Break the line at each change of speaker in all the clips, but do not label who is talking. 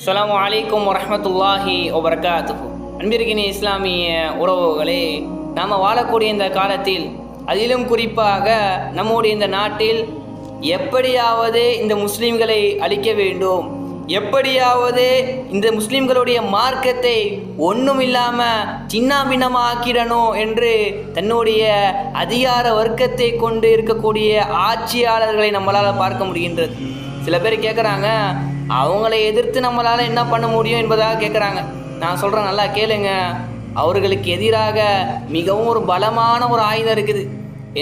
அஸ்ஸலாமு அலைக்கும் வரஹ்மத்துல்லாஹி வபரகாத்துஹு. அன்பிற்கினிய இஸ்லாமிய உறவுகளே, நாம் வாழக்கூடிய இந்த காலத்தில், அதிலும் குறிப்பாக நம்முடைய இந்த நாட்டில் எப்படியாவது இந்த முஸ்லீம்களை அழிக்க வேண்டும், எப்படியாவது இந்த முஸ்லீம்களுடைய மார்க்கத்தை ஒன்றும் இல்லாமல் சின்ன பின்னமாக ஆக்கிடணும் என்று தன்னுடைய அதிகார வர்க்கத்தை கொண்டு இருக்கக்கூடிய ஆட்சியாளர்களை நம்மளால் பார்க்க முடிகின்றது. சில பேர் கேட்குறாங்க, அவங்களை எதிர்த்து நம்மளால் என்ன பண்ண முடியும் என்பதாக கேட்குறாங்க. நான் சொல்கிறேன், நல்லா கேளுங்க. அவர்களுக்கு எதிராக மிகவும் ஒரு பலமான ஒரு ஆயுதம் இருக்குது.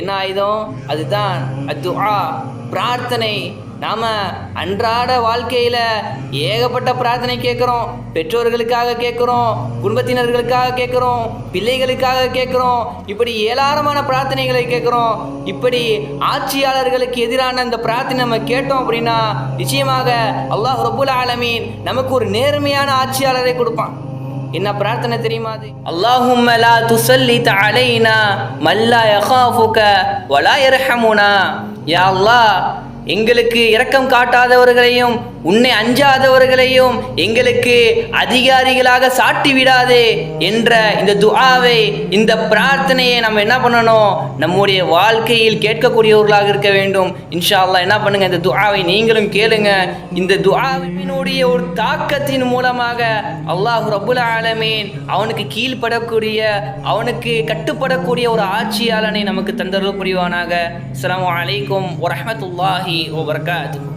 என்ன ஆயுதம்? அதுதான் அத்துஆ, பிரார்த்தனை. நாம் அன்றாட வாழ்க்கையில் ஏகப்பட்ட பிரார்த்தனை கேட்குறோம். பெற்றோர்களுக்காக கேட்குறோம், குடும்பத்தினர்களுக்காக கேட்குறோம், பிள்ளைகளுக்காக கேட்குறோம், இப்படி ஏராளமான பிரார்த்தனைகளை கேட்குறோம். இப்படி ஆட்சியாளர்களுக்கு எதிரான இந்த பிரார்த்தனை நம்ம கேட்டோம் அப்படின்னா நிச்சயமாக அல்லாஹ் ரப்புல் ஆலமீன் நமக்கு ஒரு நேர்மையான ஆட்சியாளரை கொடுப்பான். என்ன பிரார்த்தனை தெரியுமா? அது அல்லாஹும்ம லா துஸல்லித் அலைனா மல்லா யகாஃபுக வலா யர்ஹமுனா. யா அல்லாஹ், எங்களுக்கு இரக்கம் காட்டாதவர்களையும் உன்னை அஞ்சாதவர்களையும் எங்களுக்கு அதிகாரிகளாக சாட்டி விடாதே என்ற இந்த துஆவை, இந்த பிரார்த்தனையை நம்ம என்ன பண்ணணும்? நம்முடைய வாழ்க்கையில் கேட்கக்கூடியவர்களாக இருக்க வேண்டும். இன்ஷா அல்லாஹ் என்ன பண்ணுங்க, இந்த துஆவை நீங்களும் கேளுங்க. இந்த துஆவினுடைய ஒரு தாக்கத்தின் மூலமாக அல்லாஹ் ரப்புல் ஆலமீன் அவனுக்கு கீழ்ப்படக்கூடிய, அவனுக்கு கட்டுப்படக்கூடிய ஒரு ஆட்சியாளனை நமக்கு தந்தருள் புரிவானாக. அஸ்ஸலாமு அலைக்கும் வரஹ்மத்துல்லாஹி வபரகாத்துஹு.